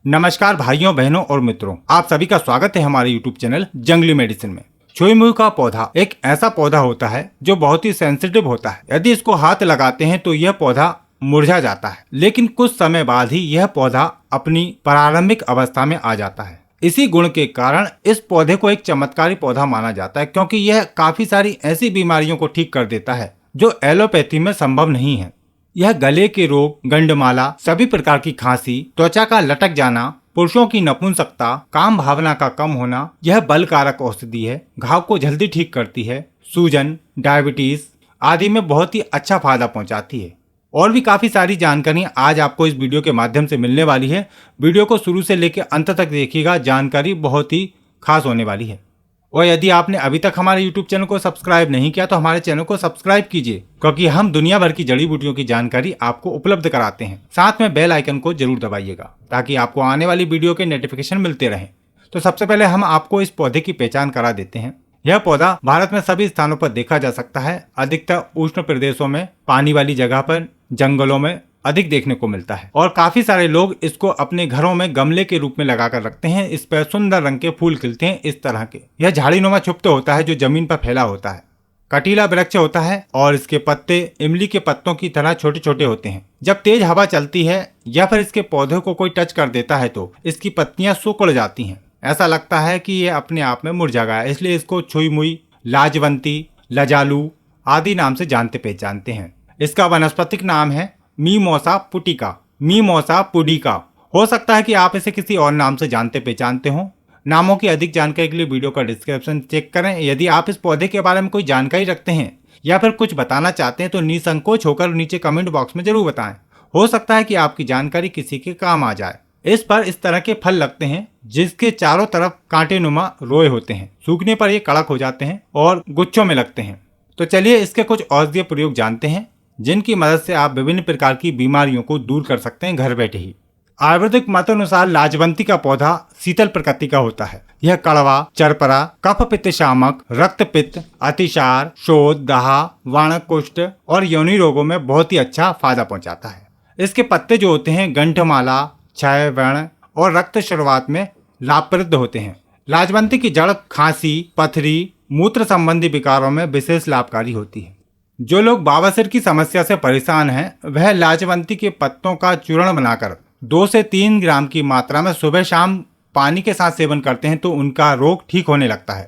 नमस्कार भाइयों बहनों और मित्रों, आप सभी का स्वागत है हमारे YouTube चैनल जंगली मेडिसिन में। छुई मुई का पौधा एक ऐसा पौधा होता है जो बहुत ही सेंसिटिव होता है। यदि इसको हाथ लगाते हैं तो यह पौधा मुरझा जाता है, लेकिन कुछ समय बाद ही यह पौधा अपनी प्रारंभिक अवस्था में आ जाता है। इसी गुण के कारण इस पौधे को एक चमत्कारी पौधा माना जाता है, क्योंकि यह काफी सारी ऐसी बीमारियों को ठीक कर देता है जो एलोपैथी में संभव नहीं है। यह गले के रोग, गंडमाला, सभी प्रकार की खांसी, त्वचा का लटक जाना, पुरुषों की नपुंसकता, काम भावना का कम होना, यह बल कारक औषधि है। घाव को जल्दी ठीक करती है। सूजन, डायबिटीज आदि में बहुत ही अच्छा फायदा पहुंचाती है। और भी काफी सारी जानकारी आज आपको इस वीडियो के माध्यम से मिलने वाली है। वीडियो को शुरू से लेकर अंत तक देखिएगा, जानकारी बहुत ही खास होने वाली है। और यदि आपने अभी तक हमारे YouTube चैनल को सब्सक्राइब नहीं किया तो हमारे चैनल को सब्सक्राइब कीजिए, क्योंकि हम दुनिया भर की जड़ी बूटियों की जानकारी आपको उपलब्ध कराते हैं। साथ में बेल आइकन को जरूर दबाइएगा ताकि आपको आने वाली वीडियो के नोटिफिकेशन मिलते रहें। तो सबसे पहले हम आपको इस पौधे की पहचान करा देते हैं। यह पौधा भारत में सभी स्थानों पर देखा जा सकता है। अधिकतर उष्ण प्रदेशों में, पानी वाली जगह पर, जंगलों में अधिक देखने को मिलता है और काफी सारे लोग इसको अपने घरों में गमले के रूप में लगाकर रखते हैं। इस पर सुंदर रंग के फूल खिलते हैं इस तरह के। यह झाड़ीनुमा छुप्त होता है जो जमीन पर फैला होता है। कटीला वृक्ष होता है और इसके पत्ते इमली के पत्तों की तरह छोटे छोटे होते हैं। जब तेज हवा चलती है या फिर इसके पौधे को कोई टच कर देता है तो इसकी पत्तियां सिकुड़ जाती हैं। ऐसा लगता है कि यह अपने आप में मुरझा गया, इसलिए इसको छुई मुई, लाजवंती, लजालू आदि नाम से जानते पहचानते हैं। इसका वानस्पतिक नाम है मीमोसा पुटिका। मीमोसा पुडिका। हो सकता है कि आप इसे किसी और नाम से जानते पहचानते हो। नामों की अधिक जानकारी के लिए वीडियो का डिस्क्रिप्शन चेक करें। यदि आप इस पौधे के बारे में कोई जानकारी रखते हैं या फिर कुछ बताना चाहते हैं तो निसंकोच होकर नीचे कमेंट बॉक्स में जरूर बताएं। हो सकता है कि आपकी जानकारी किसी के काम आ जाए। इस पर इस तरह के फल लगते हैं जिसके चारों तरफ कांटेनुमा रोए होते हैं। सूखने पर ये कड़क हो जाते हैं और गुच्छों में लगते हैं। तो चलिए इसके कुछ औषधीय प्रयोग जानते हैं जिनकी मदद से आप विभिन्न प्रकार की बीमारियों को दूर कर सकते हैं घर बैठे ही। आयुर्वेदिक मतानुसार लाजवंती का पौधा शीतल प्रकृति का होता है। यह कड़वा, चरपरा, कफ पित्त शामक, रक्त पित्त, अतिसार, शोथ, दहा, वाणक कुष्ठ और योनि रोगों में बहुत ही अच्छा फायदा पहुंचाता है। इसके पत्ते जो होते हैं गंठमाला, क्षय, व्रण और रक्त शुरुआत में लाभप्रद होते हैं। लाजवंती की जड़ खांसी, पथरी, मूत्र संबंधी विकारों में विशेष लाभकारी होती है। जो लोग बवासीर की समस्या से परेशान हैं वह लाजवंती के पत्तों का चूर्ण बनाकर 2 से 3 ग्राम की मात्रा में सुबह शाम पानी के साथ सेवन करते हैं तो उनका रोग ठीक होने लगता है।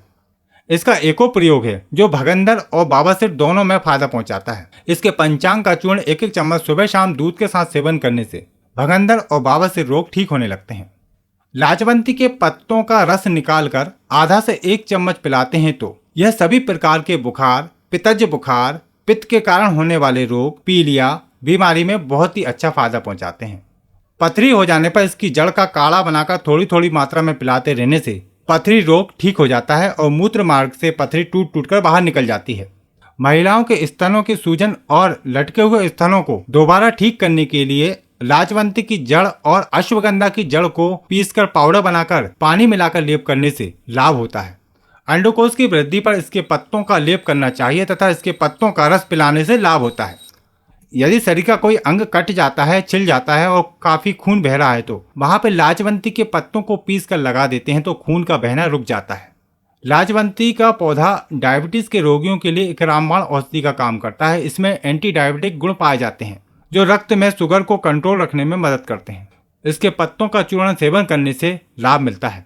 इसका एको प्रयोग है जो भगंदर और बवासीर दोनों में फायदा पहुंचाता है। इसके पंचांग का चूर्ण 1-1 चम्मच सुबह शाम दूध के साथ सेवन करने से भगंदर और बवासीर रोग ठीक होने लगते हैं। लाजवंती के पत्तों का रस निकालकर आधा से 1 चम्मच पिलाते हैं तो यह सभी प्रकार के बुखार, पित्तज बुखार, पित्त के कारण होने वाले रोग, पीलिया बीमारी में बहुत ही अच्छा फायदा पहुंचाते हैं। पथरी हो जाने पर इसकी जड़ का काढ़ा बनाकर थोड़ी थोड़ी मात्रा में पिलाते रहने से पथरी रोग ठीक हो जाता है और मूत्र मार्ग से पथरी टूट टूट कर बाहर निकल जाती है। महिलाओं के स्तनों की सूजन और लटके हुए स्तनों को दोबारा ठीक करने के लिए लाजवंती की जड़ और अश्वगंधा की जड़ को पीसकर पाउडर बनाकर पानी मिलाकर लेप करने से लाभ होता है। अंडकोश की वृद्धि पर इसके पत्तों का लेप करना चाहिए तथा इसके पत्तों का रस पिलाने से लाभ होता है। यदि शरीर का कोई अंग कट जाता है, छिल जाता है और काफी खून बह रहा है तो वहां पर लाजवंती के पत्तों को पीस कर लगा देते हैं तो खून का बहना रुक जाता है। लाजवंती का पौधा डायबिटीज के रोगियों के लिए एक रामबाण औषधि का काम करता है। इसमें एंटी डायबिटिक गुण पाए जाते हैं जो रक्त में शुगर को कंट्रोल रखने में मदद करते हैं। इसके पत्तों का चूर्ण सेवन करने से लाभ मिलता है।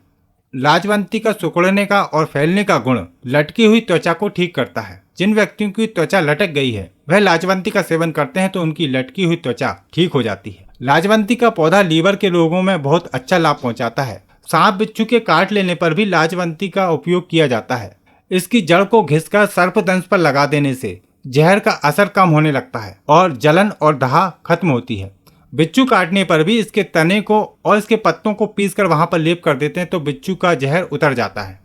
लाजवंती का सिकुड़ने का और फैलने का गुण लटकी हुई त्वचा को ठीक करता है। जिन व्यक्तियों की त्वचा लटक गई है वह लाजवंती का सेवन करते हैं तो उनकी लटकी हुई त्वचा ठीक हो जाती है। लाजवंती का पौधा लीवर के रोगों में बहुत अच्छा लाभ पहुंचाता है। सांप बिच्छू के काट लेने पर भी लाजवंती का उपयोग किया जाता है। इसकी जड़ को घिसकर सर्पदंश पर लगा देने से जहर का असर कम होने लगता है और जलन और दहा खत्म होती है। बिच्छू काटने पर भी इसके तने को और इसके पत्तों को पीसकर वहां पर लेप कर देते हैं तो बिच्छू का जहर उतर जाता है।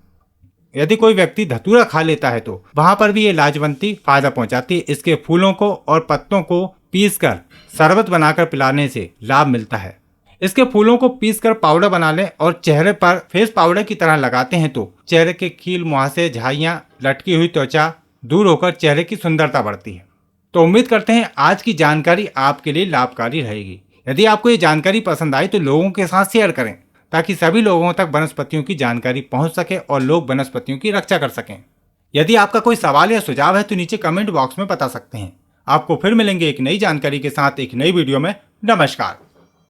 यदि कोई व्यक्ति धतूरा खा लेता है तो वहां पर भी ये लाजवंती फायदा पहुंचाती है। इसके फूलों को और पत्तों को पीसकर शरबत बनाकर पिलाने से लाभ मिलता है। इसके फूलों को पीसकर पाउडर बना लें और चेहरे पर फेस पाउडर की तरह लगाते हैं तो चेहरे के कील, मुहासे, झाइयां, लटकी हुई त्वचा दूर होकर चेहरे की सुंदरता बढ़ती है। तो उम्मीद करते हैं आज की जानकारी आपके लिए लाभकारी रहेगी। यदि आपको ये जानकारी पसंद आई तो लोगों के साथ शेयर करें ताकि सभी लोगों तक वनस्पतियों की जानकारी पहुंच सके और लोग वनस्पतियों की रक्षा कर सकें। यदि आपका कोई सवाल या सुझाव है तो नीचे कमेंट बॉक्स में बता सकते हैं। आपको फिर मिलेंगे एक नई जानकारी के साथ एक नई वीडियो में। नमस्कार।